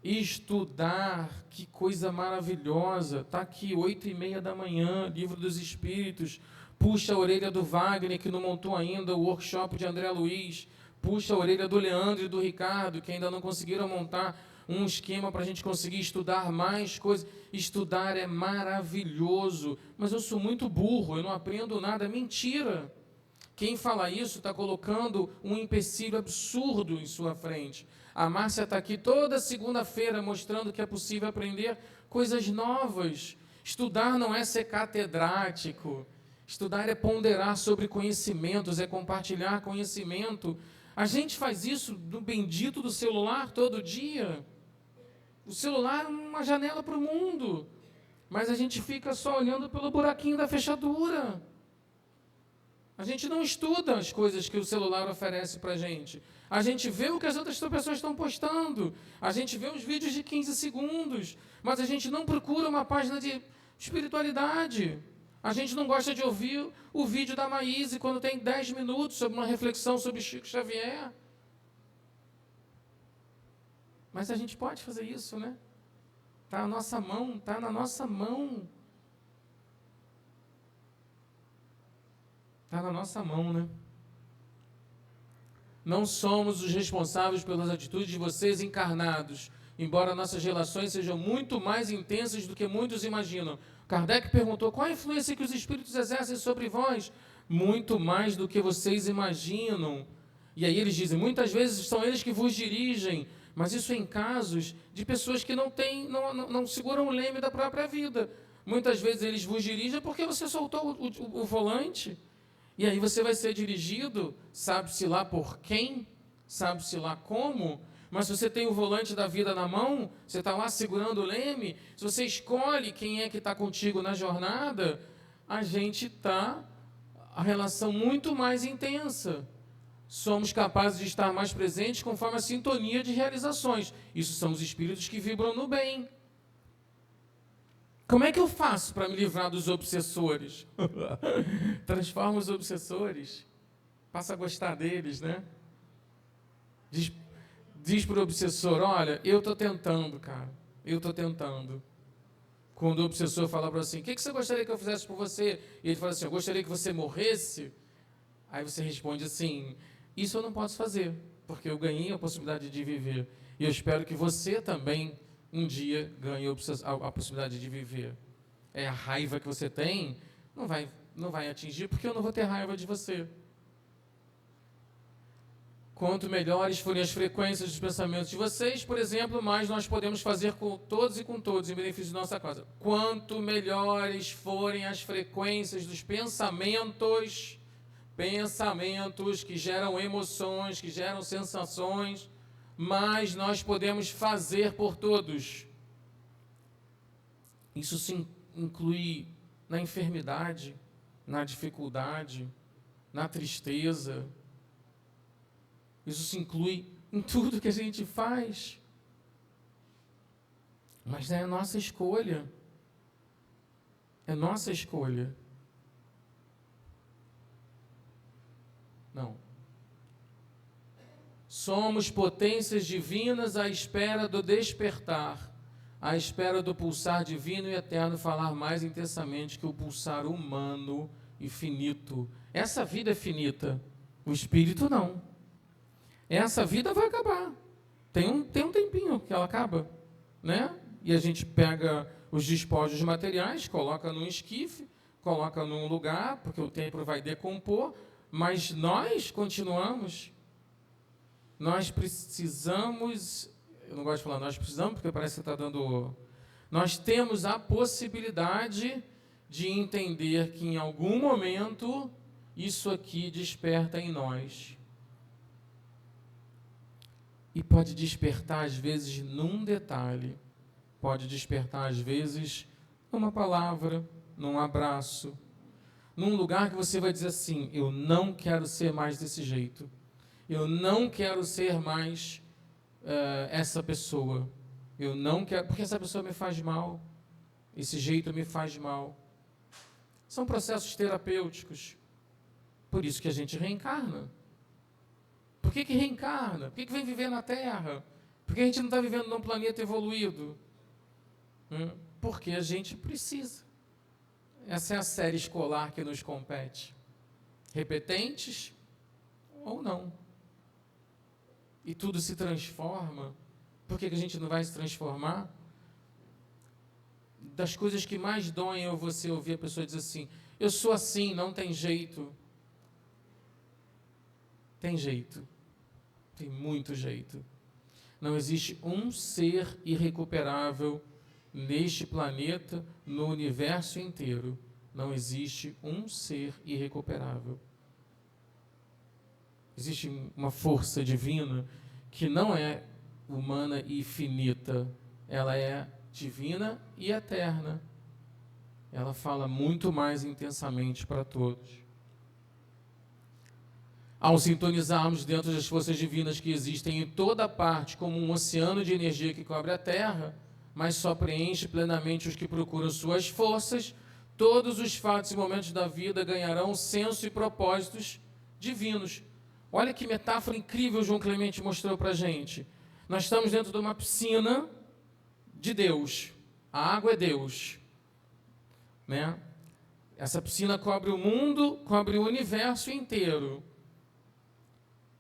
Estudar, que coisa maravilhosa. Está aqui, 8h30 da manhã, Livro dos Espíritos. Puxa a orelha do Wagner, que não montou ainda o workshop de André Luiz. Puxa a orelha do Leandro e do Ricardo, que ainda não conseguiram montar um esquema para a gente conseguir estudar mais coisas. Estudar é maravilhoso, mas eu sou muito burro, eu não aprendo nada. Mentira! Quem fala isso está colocando um empecilho absurdo em sua frente. A Márcia está aqui toda segunda-feira mostrando que é possível aprender coisas novas. Estudar não é ser catedrático. Estudar é ponderar sobre conhecimentos, é compartilhar conhecimento. A gente faz isso no bendito do celular todo dia. O celular é uma janela para o mundo, mas a gente fica só olhando pelo buraquinho da fechadura. A gente não estuda as coisas que o celular oferece para a gente. A gente vê o que as outras pessoas estão postando. A gente vê os vídeos de 15 segundos. Mas a gente não procura uma página de espiritualidade. A gente não gosta de ouvir o vídeo da Maíse quando tem 10 minutos sobre uma reflexão sobre Chico Xavier. Mas a gente pode fazer isso, né? Está na nossa mão, está na nossa mão. Está na nossa mão, né? Não somos os responsáveis pelas atitudes de vocês encarnados, embora nossas relações sejam muito mais intensas do que muitos imaginam. Kardec perguntou, qual a influência que os espíritos exercem sobre vós? Muito mais do que vocês imaginam. E aí eles dizem, muitas vezes são eles que vos dirigem, mas isso em casos de pessoas que não seguram o leme da própria vida. Muitas vezes eles vos dirigem porque você soltou o volante. E aí você vai ser dirigido, sabe-se lá por quem, sabe-se lá como, mas se você tem o volante da vida na mão, você está lá segurando o leme, se você escolhe quem é que está contigo na jornada, a gente está a relação muito mais intensa. somos capazes de estar mais presentes conforme a sintonia de realizações. Isso são os espíritos que vibram no bem. Como é que eu faço para me livrar dos obsessores? Transforma os obsessores. Passa a gostar deles, né? Diz para o obsessor, olha, eu estou tentando, cara. Eu estou tentando. Quando o obsessor fala para você, o que você gostaria que eu fizesse por você? E ele fala assim, eu gostaria que você morresse. Aí você responde assim, isso eu não posso fazer, porque eu ganhei a possibilidade de viver. E eu espero que você também um dia ganhe a possibilidade de viver. A raiva que você tem não vai atingir, porque eu não vou ter raiva de você. Quanto melhores forem as frequências dos pensamentos de vocês, por exemplo, mais nós podemos fazer com todos e com todos em benefício de nossa causa. Quanto melhores forem as frequências dos pensamentos que geram emoções, que geram sensações, mais nós podemos fazer por todos. Isso se inclui na enfermidade, na dificuldade, na tristeza. Isso se inclui em tudo que a gente faz. Mas é a nossa escolha. É nossa escolha. Não. Somos potências divinas à espera do despertar, à espera do pulsar divino e eterno falar mais intensamente que o pulsar humano e finito. Essa vida é finita, o espírito não. Essa vida vai acabar. Tem um tempinho que ela acaba, né? E a gente pega os despojos materiais, coloca num esquife, coloca num lugar, porque o tempo vai decompor, mas nós continuamos. Nós precisamos, eu não gosto de falar nós precisamos, porque parece que está dando... Nós temos a possibilidade de entender que em algum momento isso aqui desperta em nós. E pode despertar, às vezes, num detalhe. Pode despertar, às vezes, numa palavra, num abraço. Num lugar que você vai dizer assim, eu não quero ser mais desse jeito. Eu não quero ser mais essa pessoa. Eu não quero, porque essa pessoa me faz mal. Esse jeito me faz mal. São processos terapêuticos. Por isso que a gente reencarna. Por que reencarna? Por que vem viver na Terra? Por que a gente não está vivendo num planeta evoluído? Porque a gente precisa. Essa é a série escolar que nos compete. Repetentes ou não. E tudo se transforma. Por que a gente não vai se transformar? Das coisas que mais doem é você ouvir a pessoa dizer assim, eu sou assim, não tem jeito. Tem jeito. Tem muito jeito. Não existe um ser irrecuperável neste planeta, no universo inteiro. Não existe um ser irrecuperável. Existe uma força divina que não é humana e finita. Ela é divina e eterna. Ela fala muito mais intensamente para todos. Ao sintonizarmos dentro das forças divinas que existem em toda parte, como um oceano de energia que cobre a Terra, mas só preenche plenamente os que procuram suas forças, todos os fatos e momentos da vida ganharão senso e propósitos divinos. Olha que metáfora incrível João Clemente mostrou para a gente. Nós estamos dentro de uma piscina de Deus. A água é Deus. Né? Essa piscina cobre o mundo, cobre o universo inteiro.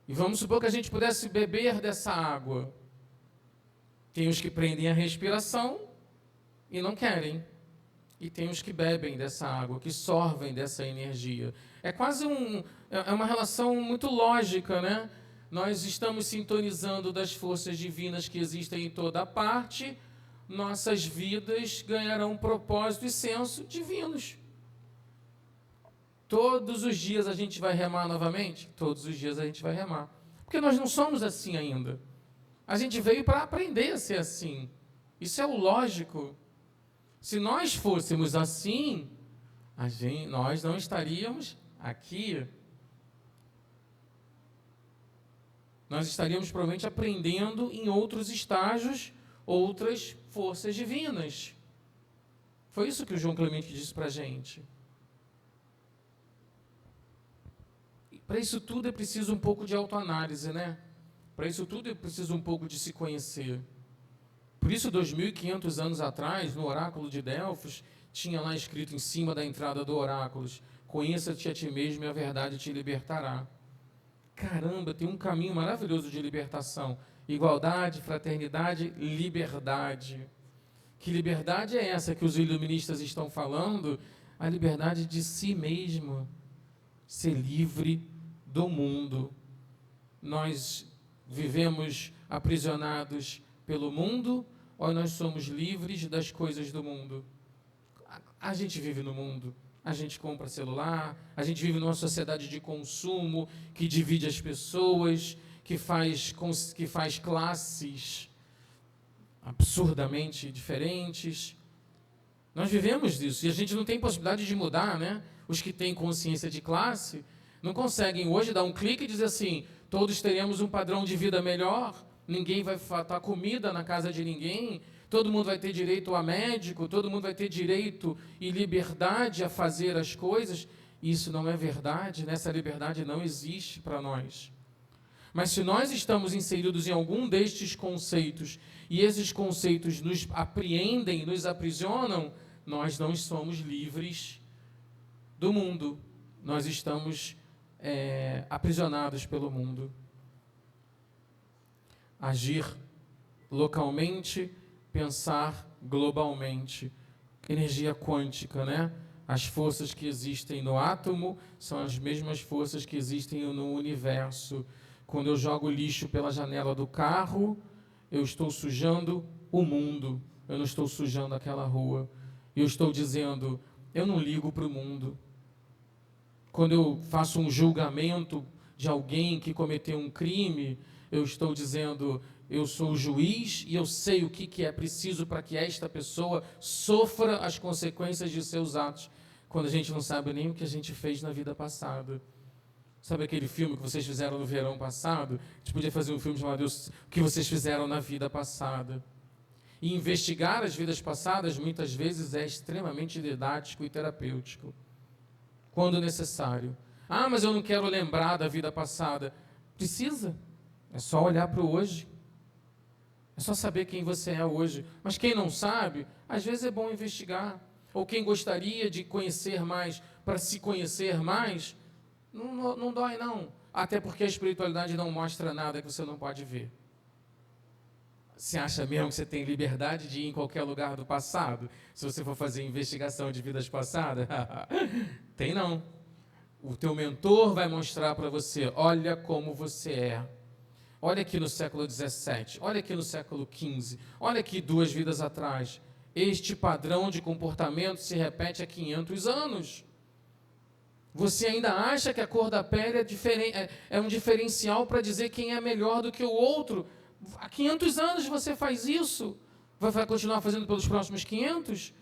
E vamos supor que a gente pudesse beber dessa água. Tem os que prendem a respiração e não querem. E tem os que bebem dessa água, que sorvem dessa energia. É quase uma relação muito lógica, né? Nós estamos sintonizando das forças divinas que existem em toda a parte, nossas vidas ganharão propósito e senso divinos. Todos os dias a gente vai remar novamente? Todos os dias a gente vai remar. Porque nós não somos assim ainda. A gente veio para aprender a ser assim. Isso é o lógico. Se nós fôssemos assim, nós não estaríamos aqui. Nós estaríamos provavelmente aprendendo em outros estágios, outras forças divinas. Foi isso que o João Clemente disse para a gente. Para isso tudo é preciso um pouco de autoanálise, né? Para isso tudo é preciso um pouco de se conhecer. Por isso, 2.500 anos atrás, no oráculo de Delfos, tinha lá escrito em cima da entrada do oráculo: conheça-te a ti mesmo e a verdade te libertará. Caramba, tem um caminho maravilhoso de libertação. Igualdade, fraternidade, liberdade. Que liberdade é essa que os iluministas estão falando? A liberdade de si mesmo. Ser livre do mundo. Nós vivemos aprisionados pelo mundo ou nós somos livres das coisas do mundo? A gente vive no mundo. A gente compra celular, a gente vive numa sociedade de consumo que divide as pessoas, que faz classes absurdamente diferentes. Nós vivemos disso e a gente não tem possibilidade de mudar, né? Os que têm consciência de classe não conseguem hoje dar um clique e dizer assim: todos teremos um padrão de vida melhor, ninguém vai faltar comida na casa de ninguém, todo mundo vai ter direito a médico, todo mundo vai ter direito e liberdade a fazer as coisas. Isso não é verdade, né? Essa liberdade não existe para nós. Mas se nós estamos inseridos em algum destes conceitos e esses conceitos nos apreendem, nos aprisionam, nós não somos livres do mundo. Nós estamos aprisionados pelo mundo. Agir localmente, pensar globalmente. Energia quântica, né? As forças que existem no átomo são as mesmas forças que existem no universo. Quando eu jogo lixo pela janela do carro, eu estou sujando o mundo. Eu não estou sujando aquela rua. Eu estou dizendo: eu não ligo para o mundo. Quando eu faço um julgamento de alguém que cometeu um crime, eu estou dizendo: eu sou o juiz e eu sei o que é preciso para que esta pessoa sofra as consequências de seus atos, quando a gente não sabe nem o que a gente fez na vida passada. Sabe aquele filme que vocês fizeram no verão passado? A gente podia fazer um filme chamado O que vocês fizeram na vida passada. E investigar as vidas passadas, muitas vezes, é extremamente didático e terapêutico, quando necessário. Ah, mas eu não quero lembrar da vida passada. Precisa. É só olhar para o hoje. É só saber quem você é hoje. Mas quem não sabe, às vezes é bom investigar. Ou quem gostaria de conhecer mais, para se conhecer mais, não dói não. Até porque a espiritualidade não mostra nada que você não pode ver. Você acha mesmo que você tem liberdade de ir em qualquer lugar do passado? Se você for fazer investigação de vidas passadas? Tem não. O teu mentor vai mostrar para você: olha como você é. Olha aqui no século XVII, olha aqui no século XV, olha aqui 2 vidas atrás. Este padrão de comportamento se repete há 500 anos. Você ainda acha que a cor da pele é um diferencial para dizer quem é melhor do que o outro? Há 500 anos você faz isso. Vai continuar fazendo pelos próximos 500?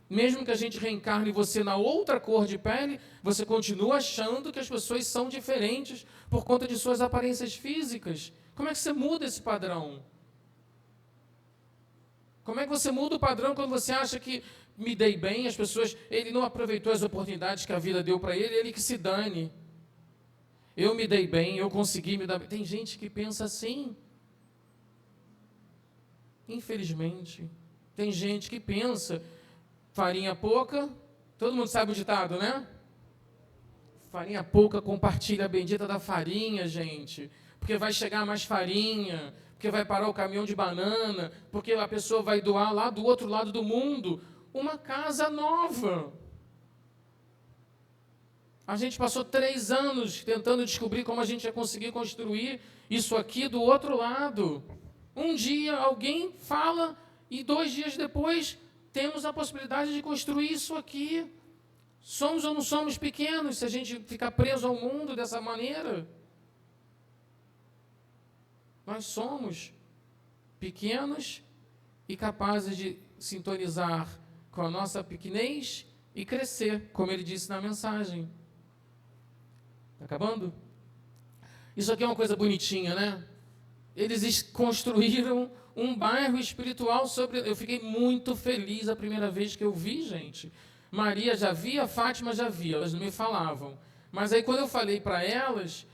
Mesmo que a gente reencarne você na outra cor de pele, você continua achando que as pessoas são diferentes por conta de suas aparências físicas. Como é que você muda esse padrão? Como é que você muda o padrão quando você acha que me dei bem, as pessoas, ele não aproveitou as oportunidades que a vida deu para ele, ele que se dane. Eu me dei bem, eu consegui me dar bem. Tem gente que pensa assim. Infelizmente. Tem gente que pensa: farinha pouca, todo mundo sabe o ditado, né? Farinha pouca compartilha a bendita da farinha, gente. Porque vai chegar mais farinha, porque vai parar o caminhão de banana, porque a pessoa vai doar lá do outro lado do mundo uma casa nova. A gente passou 3 anos tentando descobrir como a gente ia conseguir construir isso aqui do outro lado. Um dia alguém fala e 2 dias depois temos a possibilidade de construir isso aqui. Somos ou não somos pequenos se a gente ficar preso ao mundo dessa maneira? Nós somos pequenos e capazes de sintonizar com a nossa pequenez e crescer, como ele disse na mensagem. Está acabando? Isso aqui é uma coisa bonitinha, né? Eles construíram um bairro espiritual sobre... Eu fiquei muito feliz a primeira vez que eu vi, gente. Maria já via, Fátima já via, elas não me falavam. Mas aí quando eu falei para elas,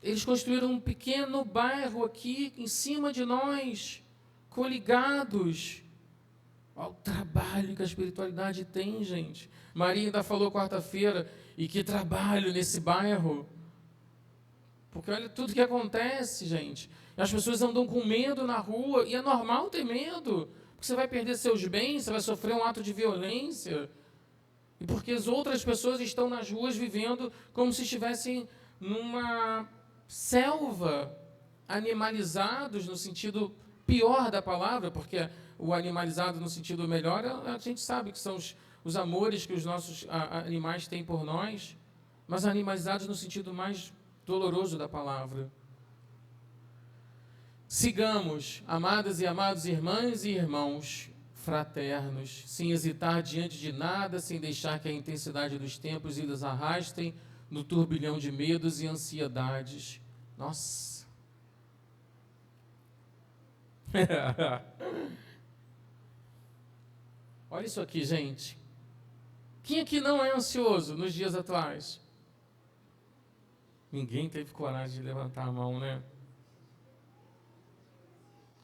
eles construíram um pequeno bairro aqui em cima de nós, coligados. Olha o trabalho que a espiritualidade tem, gente. Maria ainda falou quarta-feira, e que trabalho nesse bairro. Porque olha tudo que acontece, gente. As pessoas andam com medo na rua, e é normal ter medo. Porque você vai perder seus bens, você vai sofrer um ato de violência. E porque as outras pessoas estão nas ruas vivendo como se estivessem numa selva, animalizados no sentido pior da palavra, porque o animalizado no sentido melhor, a gente sabe que são os amores que os nossos animais têm por nós, mas animalizados no sentido mais doloroso da palavra. Sigamos, amadas e amados irmãs e irmãos fraternos, sem hesitar diante de nada, sem deixar que a intensidade dos tempos lhes arrastem no turbilhão de medos e ansiedades. Nossa! Olha isso aqui, gente. Quem aqui não é ansioso nos dias atuais? Ninguém teve coragem de levantar a mão, né?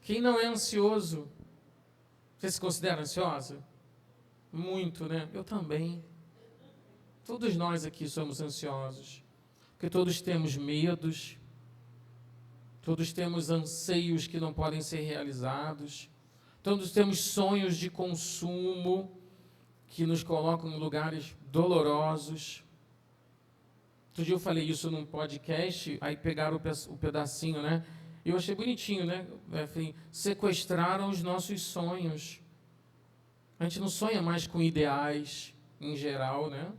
Quem não é ansioso? Você se considera ansiosa? Muito, né? Eu também. Todos nós aqui somos ansiosos. Porque todos temos medos. Todos temos anseios que não podem ser realizados. Todos temos sonhos de consumo que nos colocam em lugares dolorosos. Outro dia eu falei isso num podcast, aí pegaram o pedacinho, né? E eu achei bonitinho, né? Falei, sequestraram os nossos sonhos. A gente não sonha mais com ideais, em geral, né?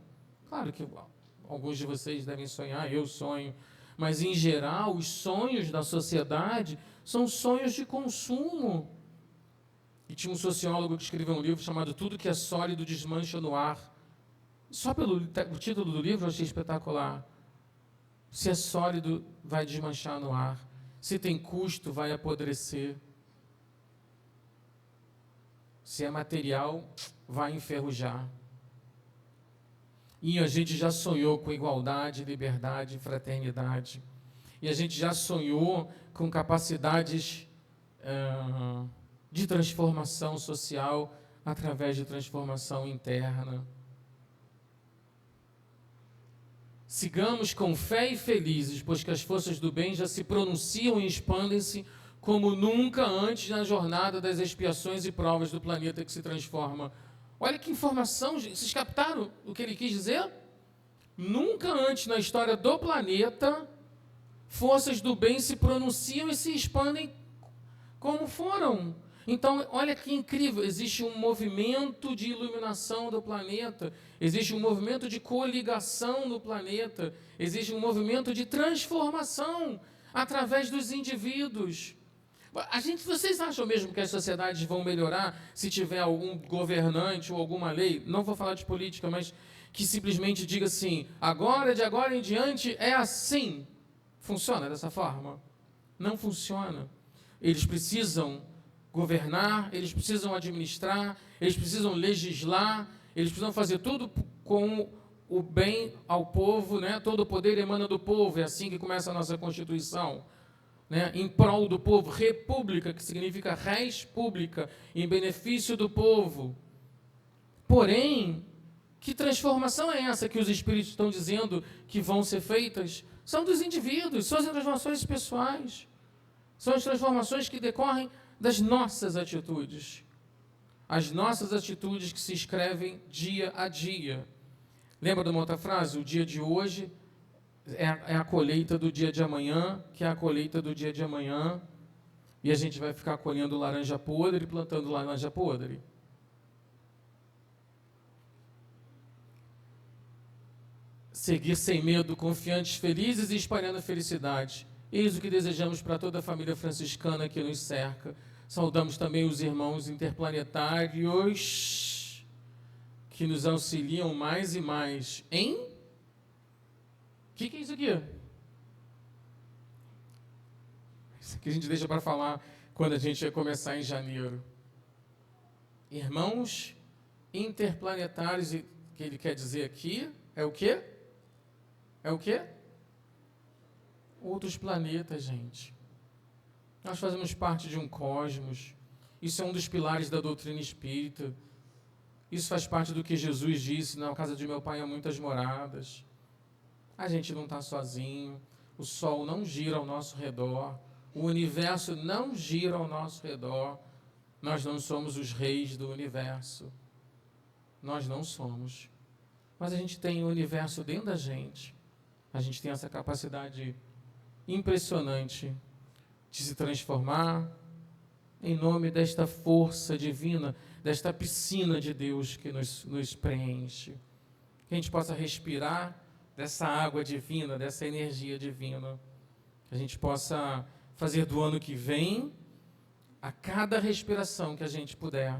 Claro que alguns de vocês devem sonhar, eu sonho. Mas, em geral, os sonhos da sociedade são sonhos de consumo. E tinha um sociólogo que escreveu um livro chamado Tudo que é Sólido Desmancha no Ar. Só pelo título do livro eu achei espetacular. Se é sólido, vai desmanchar no ar. Se tem custo, vai apodrecer. Se é material, vai enferrujar. E a gente já sonhou com igualdade, liberdade, fraternidade. E a gente já sonhou com capacidades de transformação social através de transformação interna. Sigamos com fé e felizes, pois que as forças do bem já se pronunciam e expandem-se como nunca antes na jornada das expiações e provas do planeta que se transforma. Olha que informação, gente. Vocês captaram o que ele quis dizer? Nunca antes na história do planeta, forças do bem se pronunciam e se expandem como foram. Então, olha que incrível, existe um movimento de iluminação do planeta, existe um movimento de coligação do planeta, existe um movimento de transformação através dos indivíduos. Vocês acham mesmo que as sociedades vão melhorar se tiver algum governante ou alguma lei, não vou falar de política, mas que simplesmente diga assim, de agora em diante é assim? Funciona dessa forma? Não funciona. Eles precisam governar, eles precisam administrar, eles precisam legislar, eles precisam fazer tudo com o bem ao povo, né? Todo o poder emana do povo, é assim que começa a nossa Constituição, né? Em prol do povo, república, que significa res pública, em benefício do povo. Porém, que transformação é essa que os espíritos estão dizendo que vão ser feitas? São dos indivíduos, são as transformações pessoais, são as transformações que decorrem das nossas atitudes. As nossas atitudes que se escrevem dia a dia. Lembra de uma outra frase? O dia de hoje é a colheita do dia de amanhã, que é a colheita do dia de amanhã. E a gente vai ficar colhendo laranja podre e plantando laranja podre. Seguir sem medo, confiantes, felizes e espalhando a felicidade. Eis o que desejamos para toda a família franciscana que nos cerca. Saudamos também os irmãos interplanetários que nos auxiliam mais e mais em... O que é isso aqui? Isso aqui que a gente deixa para falar quando a gente ia começar em janeiro. Irmãos interplanetários, e que ele quer dizer aqui, é o quê? É o quê? Outros planetas, gente. Nós fazemos parte de um cosmos. Isso é um dos pilares da doutrina espírita. Isso faz parte do que Jesus disse: na casa de meu pai há muitas moradas. A gente não está sozinho. O sol não gira ao nosso redor. O universo não gira ao nosso redor. Nós não somos os reis do universo. Nós não somos. Mas a gente tem o universo dentro da gente. A gente tem essa capacidade impressionante de se transformar em nome desta força divina, desta piscina de Deus que nos preenche. Que a gente possa respirar dessa água divina, dessa energia divina. Que a gente possa fazer do ano que vem, a cada respiração que a gente puder,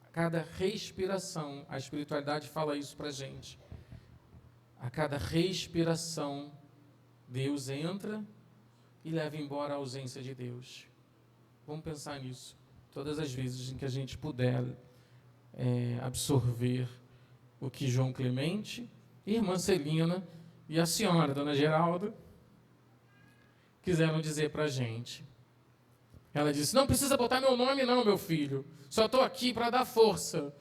a cada respiração, a espiritualidade fala isso para a gente, a cada respiração, Deus entra e leva embora a ausência de Deus. Vamos pensar nisso, todas as vezes em que a gente puder absorver o que João Clemente, Irmã Celina e a senhora, Dona Geralda, quiseram dizer para a gente. Ela disse: não precisa botar meu nome não, meu filho, só estou aqui para dar força.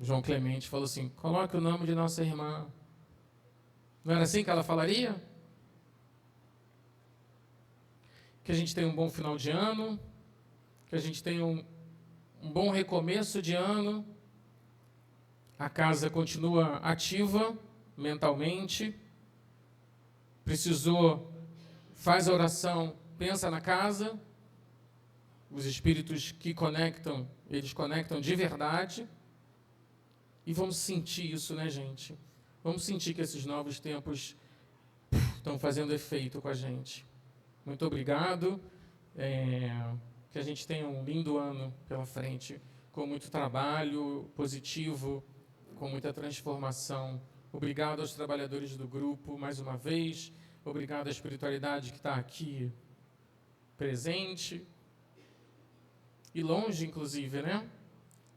João Clemente falou assim: coloque o nome de nossa irmã. Não era assim que ela falaria? Que a gente tenha um bom final de ano, que a gente tenha um bom recomeço de ano. A casa continua ativa mentalmente. Precisou, faz a oração, pensa na casa. Os espíritos que conectam, eles conectam de verdade. E vamos sentir isso, né, gente? Vamos sentir que esses novos tempos estão fazendo efeito com a gente. Muito obrigado. Que a gente tenha um lindo ano pela frente, com muito trabalho positivo, com muita transformação. Obrigado aos trabalhadores do grupo, mais uma vez. Obrigado à espiritualidade que está aqui presente. E longe, inclusive, né?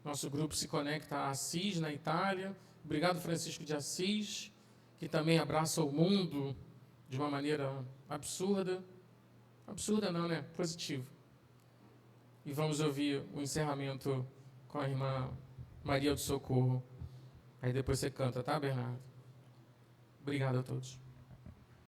Nosso grupo se conecta a Assis, na Itália. Obrigado, Francisco de Assis, que também abraça o mundo de uma maneira absurda. Absurda não, né? Positivo. E vamos ouvir o encerramento com a irmã Maria do Socorro. Aí depois você canta, tá, Bernardo? Obrigado a todos.